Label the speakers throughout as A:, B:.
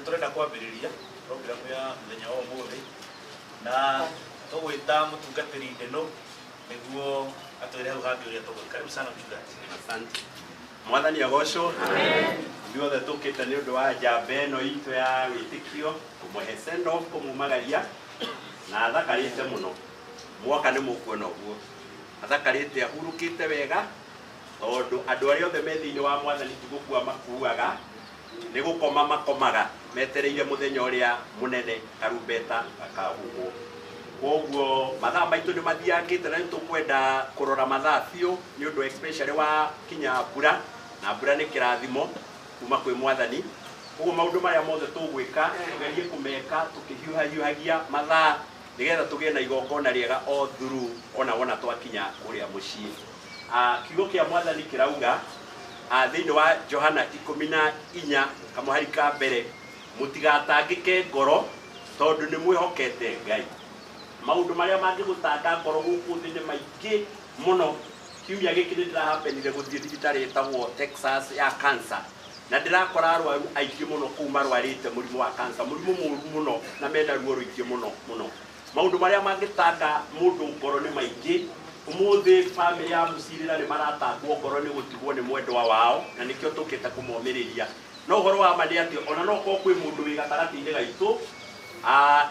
A: turenda kwambiriria program ya muthenya wa umuthi na tugwita mutungatiri ndeno niguo atwire hau hangi uria tugwika. Karibu sana mchungaji.
B: Asante. Mwathani agocwo. Amen. Ndiothe tukite ni undu wa njamba ino itu ya witikio kumuhe send off kumumagaria na athakarite muno. Mwaka ni mukuona uguo. Athakarite ahurukite wega tondu andu aria othe methiini wa Mwathani tugukua makuaga ni gukoma makomaga metereire muthenya uria munene karumbeta akahuhwo. Koguo mathaa maitu ni mathiangite na nitukwenda kurora mathaa biu ni undu especially wa kinya mbura na mbura ni kirathimo kuma kwi Mwathani. Koguo maundu maria mothe tugwika tugerie kumeka tukihiuhagia mathaa nigetha tugie na igongona riega o through ona wona twakinya kuria mucii. Kiugo kia Mwathani kirauga thiini wa Johana 14 kamuhari ka mbere, mutigatangike ngoro tondu ni mwihokete Ngai. Maundu maria mangigutanga ngoro guku thi ni maingi muno. Kiumia giki ni ndirahapenire guthie thibitari itagwo Texas ya cancer na ndirakora arwaru aingi muno kuma arwarite murimu wa cancer, murimu muru muno na mena ruo ruingi muno. Maundu maria mangitanga mundu ngoro ni maingi. Umuthi family ya Musirira ni maratangwo ngoro ni gutigwo ni mwendwa wao na nikio tukite kumomiriria. No horo wa mali ati ona no ko kwi mundu wi gatarati-ini gaitu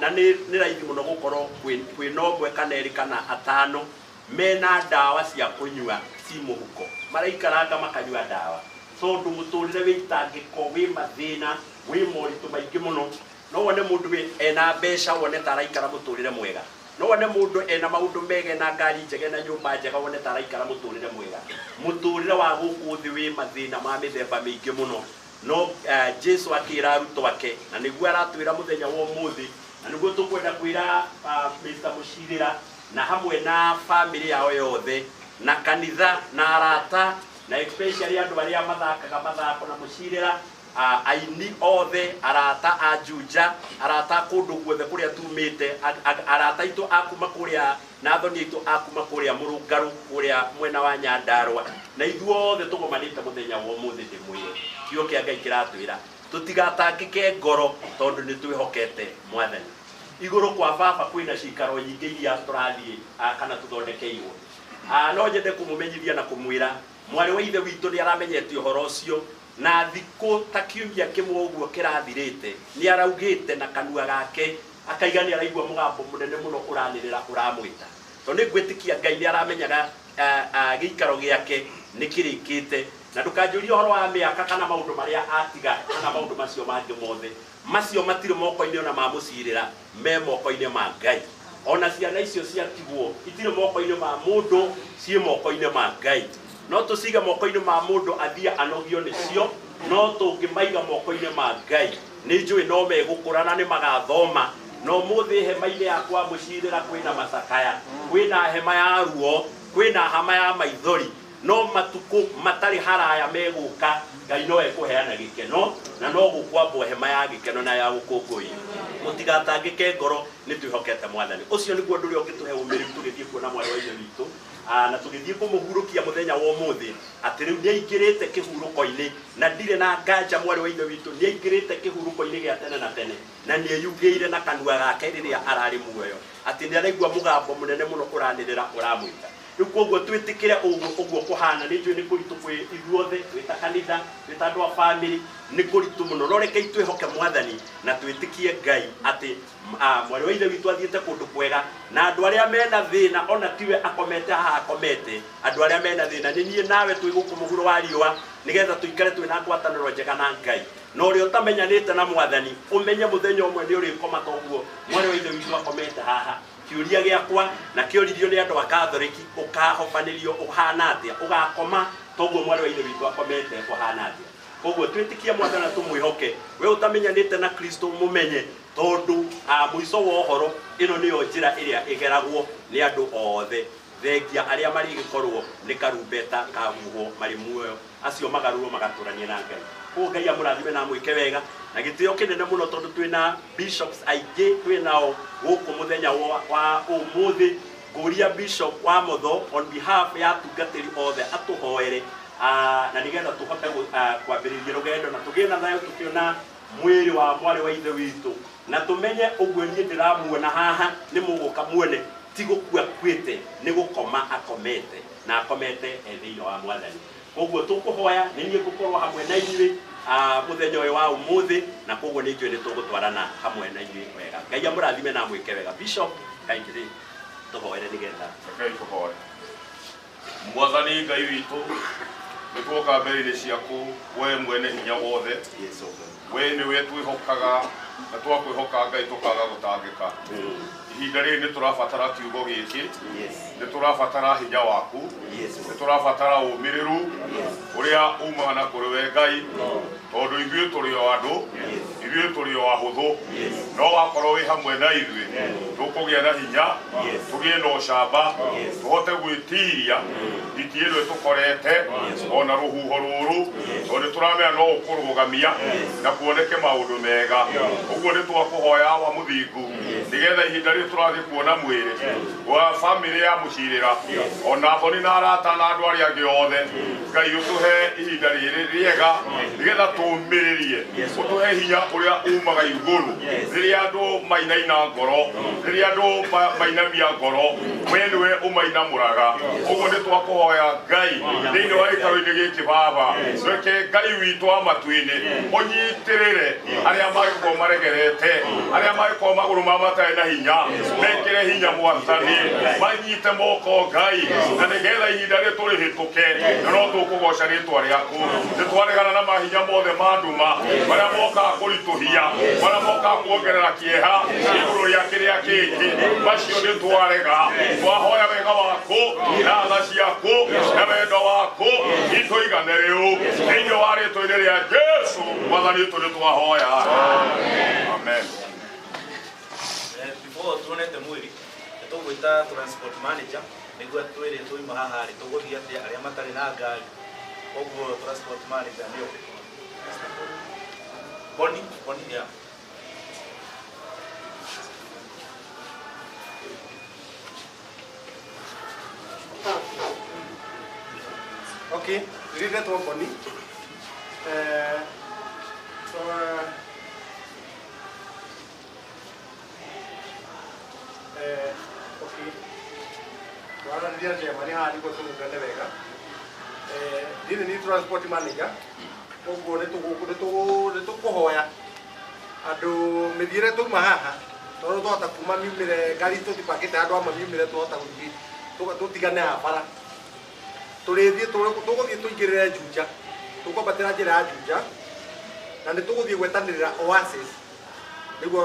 B: na ni raithi muno gukorwo kwi nobwe kana eri kana atano mena dawa cia kunyua ci muhuko maraikaranga makanyua dawa. So ndu muturire witangiko wi mathina wi moritu maingi muno. No wone mundu wi ena mbeca wone taraikara muturire mwega. No wone mundu ena maundu mega na ngari njega na nyumba njega wone taraikara muturire mwega. Muturire wa guku thi wi mathina ma mithemba mingi muno. No Jesu akira aruto ake na niguo aratwira muthenya wa umuthi na niguo tukwenda kwira Mr. Mushirira na hamwe na family yao yothe na kanitha na arata na especially andu aria mathakaga mathako na Mushirira aini othe arata ajuja arata kundu guothe kuria tumite arata itu akuma kuria na thoni itu akuma kuria Murungaru kuria mwena wa Nyandarua na ithuothe tugomanite muthenya wa umuthi ndimwire. Kiugo kia Ngai kiratwira tutigatangike ngoro tondu ni twihokete Mwathani. Iguru kwa baba kwina cikaro nyingi iria turathie kana tuthondekeirwo. No nyende kumumenyithia na kumwira mwari wa ithe witu ni aramenyete uhoro ucio na thiko ta kiumia kimwe uguo kirathirite ni araugite na kanua gake akaiga ni araigua mugambo munene muno uranirira uramwita. To ni gwitikia Ngai ni aramenyaga giikaro giake ni kirikite na ndukanjuria horo wa miaka kana maundu maria atiga kana maundu macio mangi mothe macio matire moko-ini ona ma Musirira me moko-ini ma Ngai. Ona ciana icio ciatigwo itire moko-ini ma mundu cie moko-ini ma Ngai. No tusiga moko-ini ma mundu athia anogio nicio no tungimaiga moko-ini ma Ngai ni njui no megukurana ni magathoma. No muthi hema-ini yakwa Musirira kwina macakaya kwina hema ya ruo kwina hama ya maithori no matuku matari haraya meguka Ngai no ekuheana gikeno na no gukwambwo hema ya gikeno na ya gukungui. Mutigatangike ngoro ni twihokete Mwathani. Ucio niguo ndu ri okituhe umiri tugithie kuona mwari wa ithe witu na tugithie kumuhurukia muthenya wa umuthi ati riu ni aingirite kihuruko-ini na ndire na nganja mwari wa ithe witu ni aingirite kihuruko-ini gia tene na tene na ni ayugiire na kanua gake riria arari muoyo ati ni araigua mugambo munene muno uranirira uramwita. Riu koguo twitikire uguo kuhana ni njui ni kuritu kwi ithuothe twita kanitha twita andu a family ni kuritu muno. No reke twihoke Mwathani na twitikie Ngai ati mwari wa ithe witu athiete kundu kwega na andu aria mena thina ona tiwe akomete haha akomete andu aria mena thina ni nie nawe twiguku muhuro wa riua nigetha tuikare twina ngwataniro njega na Ngai. No ri utamenyanite na Mwathani umenye muthenya umwe ni uri koma toguo mwari wa ithe witu akomete haha. Kiuria giakwa na kiuririo ni andu a Katholiki ukahobanirio uhana atia ugakoma toguo mwari wa ithe witu akomete uhana atia. Koguo twitikie Mwathani tumwihoke we utamenyanite na Kristo mumenye tondu muico wa uhoro ino niyo njira iria igeragwo ni andu othe. Thengia aria mari gikorwo ni karumbeta kahuhwo mari muoyo acio magaruo magaturania na Ngai. Koguo Ngai amurathime na mwike wega na gitio kinene muno tondu twina bishops aingi twinao guku muthenya wa umuthi. Nguria Bishop wa Motho on behalf ya tungatiri othe atuhoere na nigetha tuhote kwambiriria rugendo na tugie na thayo tukiona mwiri wa mwari wa ithe witu na tumenye uguo nie ndiramuona haha ni muguka muone ti gukua kwite ni gukoma akomete na akomete thiini wa mwathani koguo tukuhoya ni nie gukorwo hamwe na inyuĩ muthenya uyu wa umuthi na koguo ni ithuĩ ni tugutwarana hamwe na inyuĩ wega Ngai amũrathime na mwĩke wega Bishop kaingĩ tuhoere nigetha
C: Ngai tuhoere Mwathani Ngai witũ nĩtwoka mbere-inĩ ciaku we mwene hinya wothe we nĩwe twĩhokaga na twakwĩhoka Ngai tũkaga gũtangĩka ihinda rĩrĩ nĩ tũrabatara kiugo gĩkĩ nĩ tũrabatara hinya waku nĩ tũrabatara ũmĩrĩru ũrĩa umaga na kũrĩ we Ngai tondũ ithuĩ tũrĩ o andũ ithuĩ tũrĩ o ahũthũ no wakorwo wĩ hamwe na ithuĩ tũkũgĩa na hinya tũgĩe na ũcamba tũhote gwĩtiria iti ĩno ĩtũkorete ona rũhuho rũrũ tondũ nĩ tũramenya no ũkũrũgamia na kuoneke maũndũ mega ũguo nĩ twakũhoya wa mũthingu nĩgetha ihinda rĩrĩ tũrathiĩ kuona mwĩrĩ wa bamĩrĩ ya mũcirĩra ona thoni na arata na andũ arĩa angĩ othe Ngai ũtũhe ihinda rĩrĩ rĩega nĩgetha tũmĩrĩrie ũtũhe hinya ũrĩa umaga igũrũ rĩrĩa andũ mainaina ngoro rĩrĩa andũ mainamia ngoro we nĩwe ũmainamũraga ũguo nĩ twakũhoya Ngai thĩinĩ wa gĩikaro-inĩ gĩkĩ Baba reke Ngai witũ wa matu-inĩ ũnyitĩrĩre arĩa magĩkorwo maregerete arĩa magĩkorwo magũrũ mao matarĩ na hinya mekĩre hinya Mwathani manyite moko Ngai na nĩgetha ihinda rĩrĩ tũrĩhĩtũke na no tũkũgoca rĩĩtwa rĩaku nĩ twaregana na mahinya mothe ma nduma marĩa mokaga kũritũhia marĩa mokaga kuongerera kĩeha igũrũ rĩa kĩrĩa kĩngĩ macio nĩ twarega twahoya wega waku na tha ciaku na wendo waku itũigane rĩu thĩinĩ wa rĩĩtwa-inĩ rĩa Jesu Mwathani witũ nĩ twahoya amen.
A: Before tuonete mwĩrĩ nĩ tũgwĩta transport manager nĩguo twĩrĩ tũima haha rĩ tũgũthiĩ atĩa arĩa matarĩ na ngari koguo transport manager nĩyo Boni ya
D: Okay, read one Boni. Okay. Wana ndia jamani hali kwa tungane wega. Dini ni transport manager. Koguo nĩ tũkũhoya andũ mĩthiĩre tuma haha tondũ twahota kuma miumĩre ngari tũtipakĩte andũ amwe miumĩre twahota gũthiĩ tũtigane ha bara tũrĩthiĩ tũgũthiĩ tũingĩrĩre Juja tũkwambatĩra njĩra ya Juja na nĩ tũgũthiĩ gwetanĩrĩra Oasis nĩguo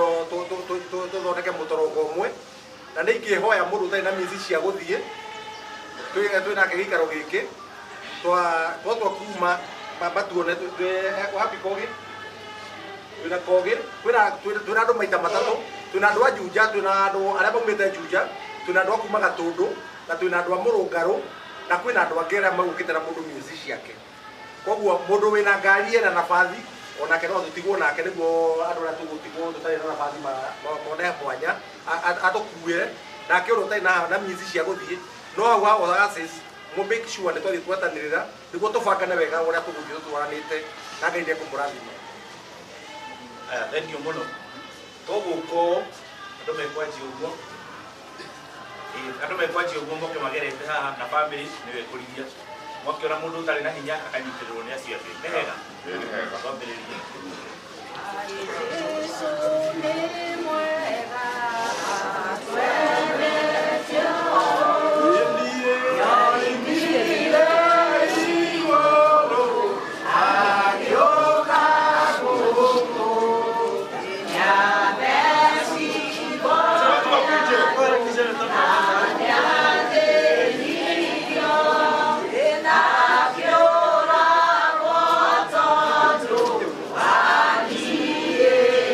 D: tũthondeke mũtorongo ũmwe na nĩ ingĩhoya mũndũ ũtarĩ na mĩci cia gũthiĩ twĩnake gĩikaro gĩkĩ twatua kuma batuone wapi Kogi twina Kogi twina andũ maita matatũ twina andũ a Juja twina andũ arĩa maumĩte Juja twina andũ a kuma Gatũndũ na twina andũ a Mũrũngarũ na kwĩna andũ angĩ arĩa magũkĩte na mũndũ mĩci ciake koguo mũndũ wĩna ngari ena nabathi onake no tũtigwo nake nĩguo andũ arĩa tũgũtigwo tũtarĩ na nabathi mone mwanya atũkuĩre nake ũrĩa ũtarĩ na mĩci cia gũthiĩ no hau ha Oasis mo make sure nĩ twathiĩ twetanĩrĩra nĩguo tũbangane wega ũrĩa tũgũthiĩ tũtwaranĩte na Ngai nĩekũmũrathima.
A: Thengiũ mũno tũgũkũ andũ mekwanjia ũguo moke magerete haha na bamĩrĩ nĩwe kũrithia mwakiona mũndũ ũtarĩ na hinya akanyitĩrĩrwo nĩ acio angĩ nĩ hega twambĩrĩrie.
E: Yeah.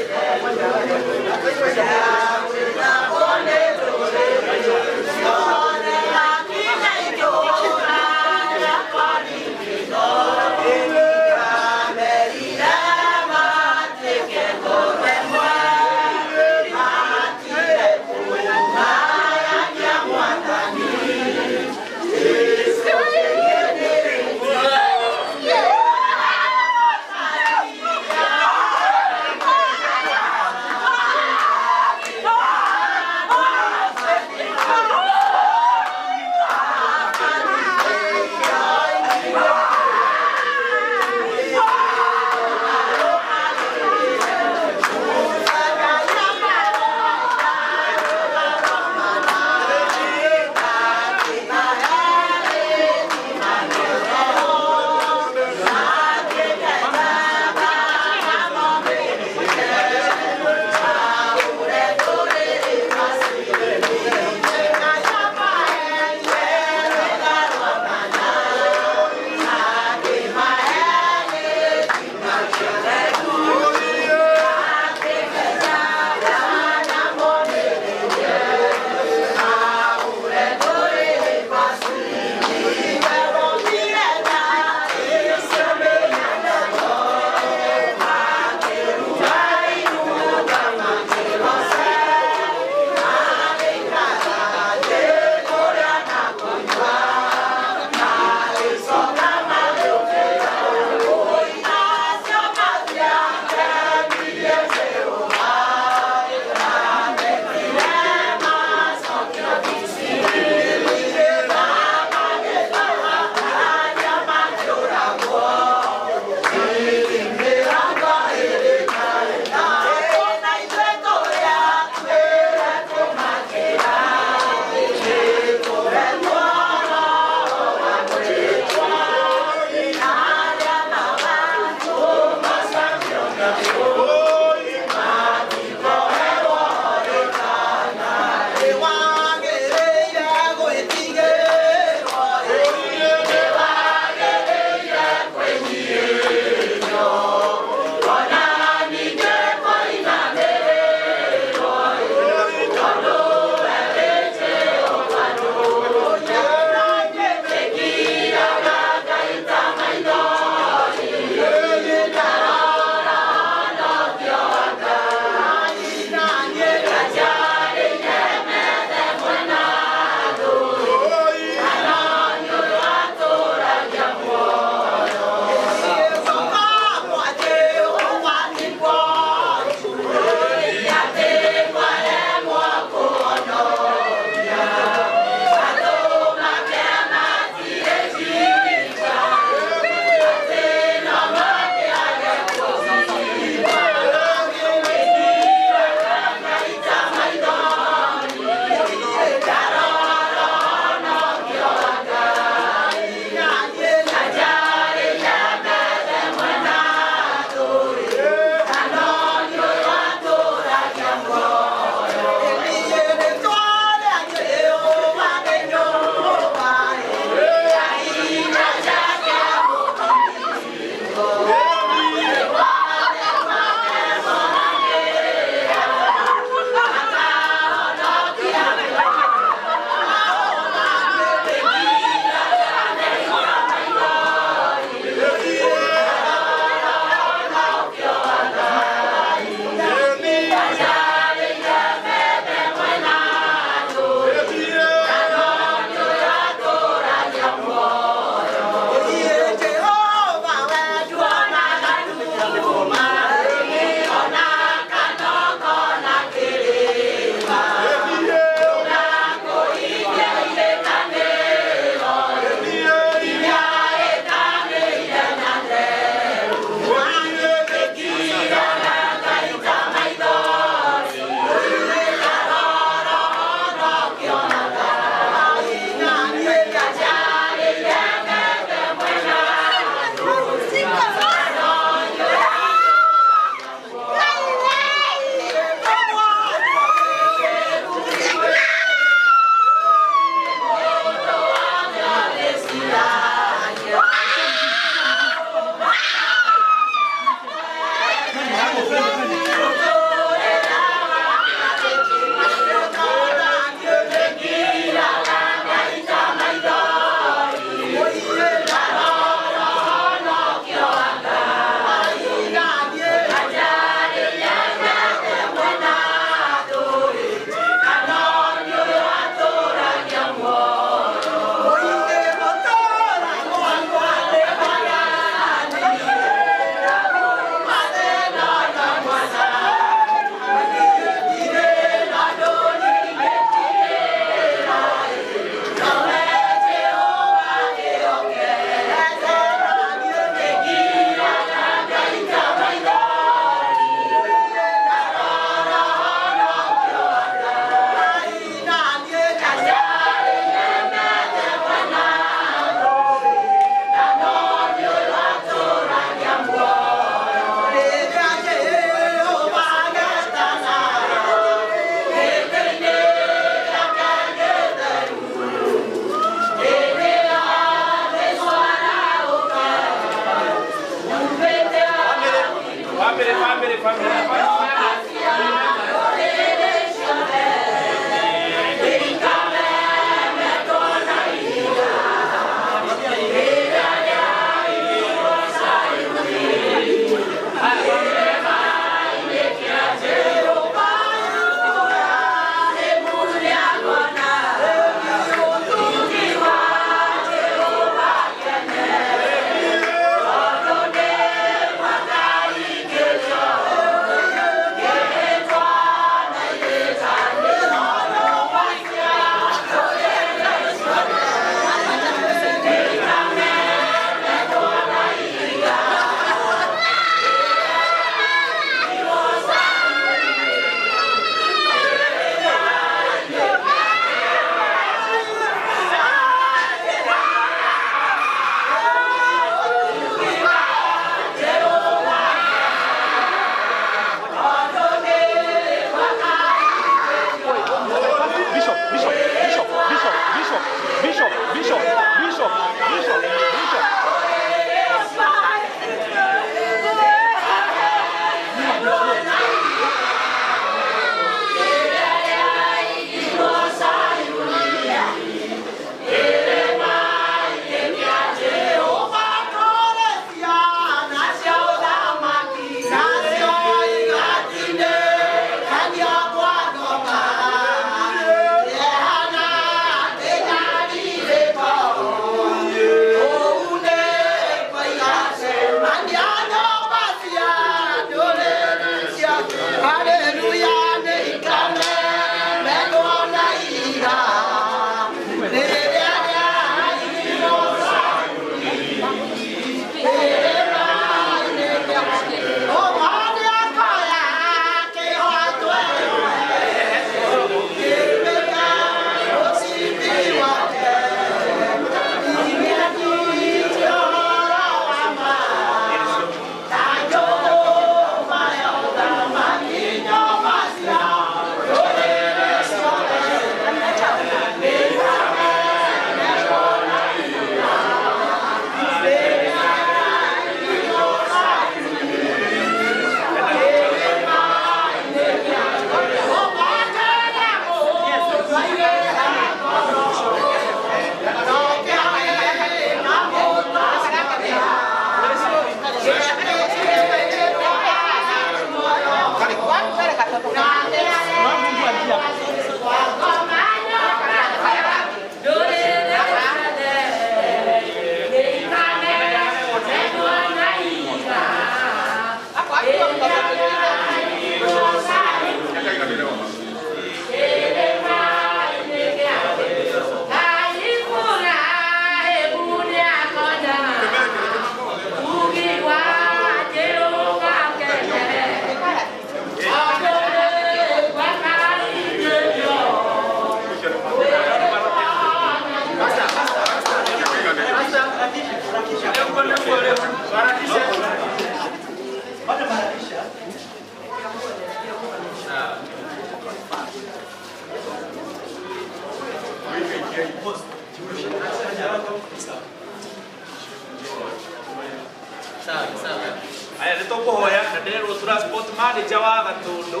A: Aya nitukuhoya na ndirwo transport manager wa Gatundu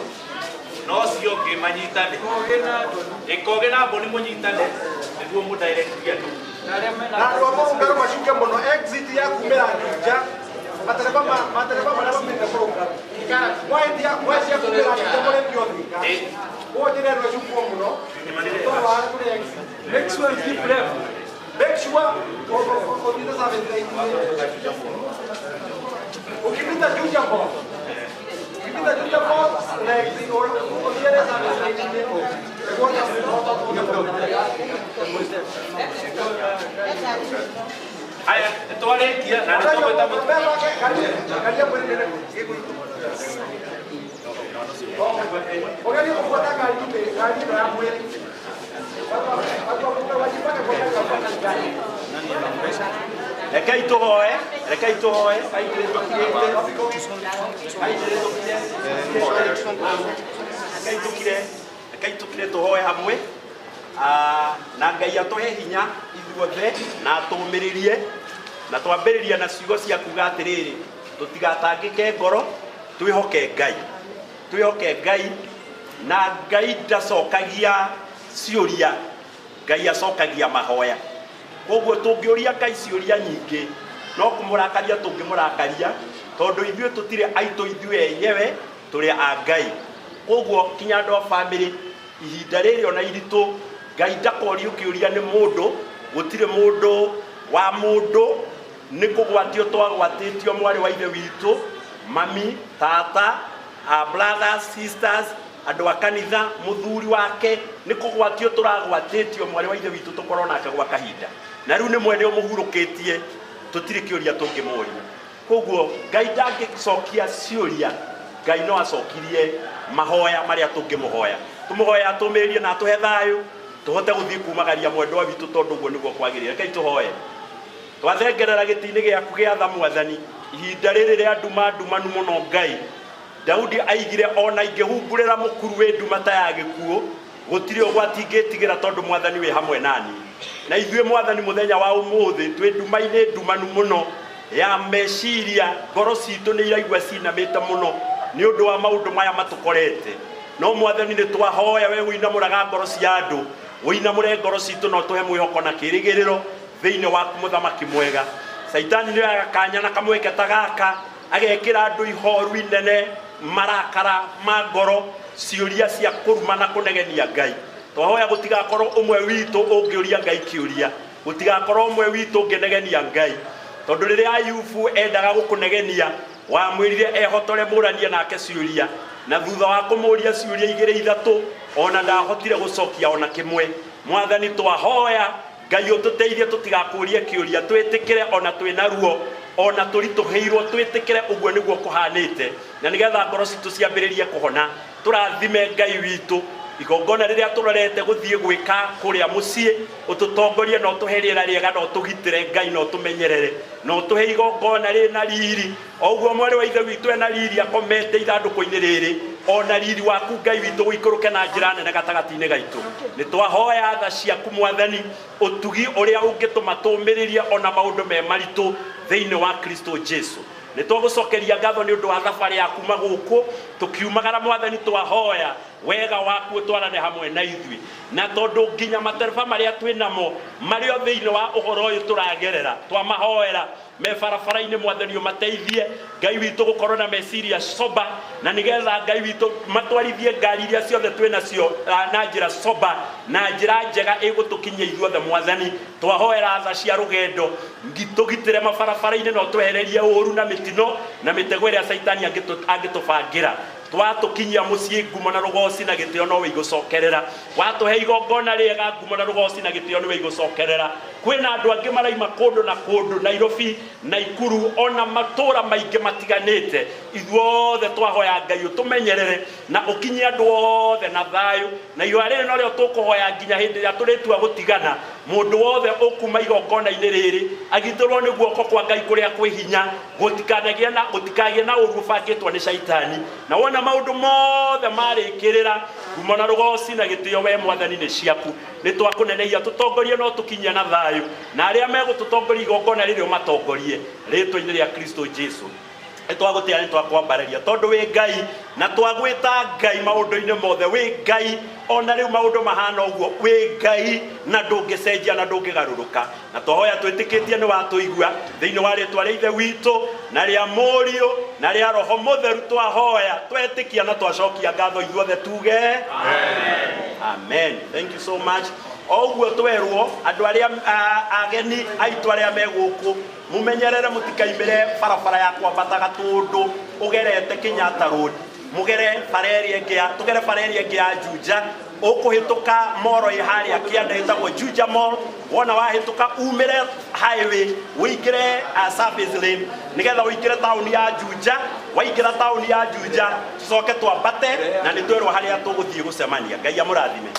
A: no cio ngimanyitane ikoge na mboni munyitane niguo mu direct yetu
D: na ndo mo ngaro mashuke muno exit ya kumera nja matereba maraba minde program waidi ya kumera nja mole bioti o dire ro shuko muno to wa kule exit next one keep left make sure o dito sa vente ukipita juu jambo na exit or dire sa vente
A: aya twarikia na nitugweta mutu
B: Rekei tuhoe rekei tukire tuhoe hamwe na Ngai atuhe hinya ithuothe na tumiririe na twambiriria na ciugo cia kuga atiriri tutigatangike ngoro twihoke Ngai na Ngai ndacokagia ciuria, Ngai acokagia mahoya. Koguo tungiuria Ngai ciuria nyingi no kumurakaria tungimurakaria tondu ithuĩ tutire aitu ithuĩ enyewe turi a Ngai. Koguo kinya andu a family ihinda rĩrĩ ona iritu Ngai ndakorio kiuria ni mundu, gutire mundu wa mundu, ni kugwatio twagwatĩtio mwari wa ithe witu, mami, tata, brothers, sisters, andu a kanitha, muthuri wake, ni kugwatio turagwatĩtio mwari wa ithe witu tukorwo nake gwa kahinda. Na riu ni mwene umuhurukitie, tutire kiuria tungimuria. Koguo Ngai ndangicokia ciuria, Ngai no acokirie mahoya maria tungimuhoya. Tumuhoya atumirie na atuhe thayu, tuhote guthii kumagaria mwendwa witu tondu guo niguo kwagirire. Kai tuhoye. Twathengerera gĩtĩ-inĩ gĩaku gĩa tha Mwathani, ihinda rĩrĩ rĩa ndumanu mũno Ngai. Daudi aigire ona ingĩhumbũrĩra mũkuru wĩ nduma ta ya gĩkuũ, gũtirĩ ũgwati ingĩtigĩra tondu Mwathani wĩ hamwe nani. Na ithuĩ Mwathani mũthenya wa ũmũthĩ twĩ nduma-inĩ ndumanu mũno ya meciria, ngoro citũ nĩ iraigua cinamĩte mũno nĩ ũndũ wa maũndũ maya matukorete. No Mwathani nĩ twahoya we ũinamũraga ngoro cia andũ, ũinamũre ngoro citũ no tũhe mwĩhoko na kĩrĩgĩrĩro thĩinĩ waku mũthamaki mwega. Saitani nĩ agakanya na kamweke ta gaka agekĩra andũ ihoru inene, marakara ma ngoro, ciũria cia kũruma na kũnegenia Ngai. Twahoya gũtigakorwo ũmwe witũ ũngĩũria Ngai kĩũria, gũtigakorwo ũmwe witũ ũngĩnegenia Ngai, tondu rĩrĩa Ayubu endaga gũkũnegenia wamwĩrire ehotore mũranie nake ciũria, na thutha wa kũmũria ciũria igĩrĩ ithatũ ona ndahotire gũcokia ona kĩmwe. Mwathani twahoya Ngai ũtũteithie tũtigakũrie kĩũria, twĩtĩkĩre ona twĩna ruo, ona tũritũhĩirwo twĩtĩkĩre ũguo nĩguo kũhanĩte, na nĩgetha ngoro citũ ciambĩrĩrie kũhona. Tũrathime Ngai witũ igongona rĩrĩa tũrorete gũthiĩ gwĩka kũrĩa mũciĩ, ũtũtongorie na ũtũhe rĩera rĩega na ũtũgitĩre Ngai na ũtũmenyerere na ũtũhe igongona rĩna riri, o ũguo mwari wa ithe witũ ena riri akomete ithandũkũ-inĩ rĩrĩ, ona riri waku Ngai witũ ũikũrũke na njĩra nene gatagatĩ-inĩ gaitũ. Nĩ twahoya tha ciaku Mwathani, ũtugi ũrĩa ũngĩtũma tũmĩrĩrie ona maũndũ me maritũ thĩinĩ wa Kristo Jesu. Nĩ twagũcokeria ngatho nĩ ũndũ wa thabarĩ ya kuma gũkũ tũkiumagara Mwathani, twahoya wega waku ũtwarane hamwe na ithuĩ, na tondu nginya matereba marĩa twĩnamo marĩ o thĩinĩ wa ũhoro ũyũ tũragerera, twamahoera me barabara-inĩ Mwathani ũmateithie Ngai witũ gũkorwo na meciria soba, na nĩgetha Ngai witũ matwarithie ngari iria ciothe twĩnacio na njĩra soba, na njĩra njega ĩgũtũkinyia ithuothe Mwathani. Twahoera tha cia rũgendo, tũgitĩre mabarabara-inĩ na ũtwehererie ũũru na mĩtino na mĩtego ĩrĩa Saitani angĩtũbangĩra. Twatũkinyia mũciĩ ngumo na rũgoci na gĩtĩo nowe igũcokerera, watũhe igongona rĩega ngumo na rũgoci na gĩtĩo nowe igũcokerera. Kwĩna andũ angĩ maraima kũndũ na kũndũ, Nairobi, Naikuru, ona matũra maingĩ matiganĩte. Ithuothe twahoya Ngai ũtũmenyerere na ũkinyie andũ othe na thayũ, na ihũa rĩrĩ norĩo tũkũhoya nginya hĩndĩ ĩrĩa tũrĩtua gũtigana. Mũndũ wothe ũkuma igongona-inĩ rĩrĩ agitĩrwo nĩ guoko kwa Ngai kũrĩa kwĩ hinya, gũtikagĩe na ũru ũbangĩtwo nĩ Saitani, na wona maũndũ mothe marĩkĩrĩra ngumo na rũgoci na gĩtĩo we Mwathani nĩ ciaku. Nĩ twakũnenehia tũtongorie no tũkinyie na thayũ, na arĩa megũtũtongoria igongona rĩrĩ ũmatongorie rĩtwa-inĩ rĩa Kristo Jesu. Nĩ twagũtĩĩa, nĩ twakwambarĩria tondũ wĩ Ngai, na twagwĩta Ngai maũndũ-inĩ mothe. Wĩ Ngai ona rĩu maũndũ mahana ũguo, wĩ Ngai na ndũngĩcenjia na ndũngĩgarũrũka, na twahoya twĩtĩkĩtie nĩ watũigua thĩinĩ wa rĩtwa rĩa Ithe witũ na rĩa Mũriũ na rĩa Roho Mũtheru. Twahoya twetĩkia na twacokia ngatho ithuothe tuge amen. Amen. Thank you so much. Oguo twerwo andũ arĩa ageni aitũ arĩa megũkũ mumenyerere mũtikaimĩre barabara ya kwambata Gatũndũ ũgerete Kenyatta Road, mugere bareri ĩngĩ, tũgere bareri ĩngĩ ya Juja, ũkũhĩtũka moro harĩa kĩanda ĩtagwo Juja Mall. Wona wahĩtũka umĩre highway ũingĩre surface lane nĩgetha ũingĩre taũni ya Juja. Waingĩra taũni ya Juja tũcoke twambate na nĩ twerwo harĩa tũgũthiĩ gũcemania. Ngai amũrathime.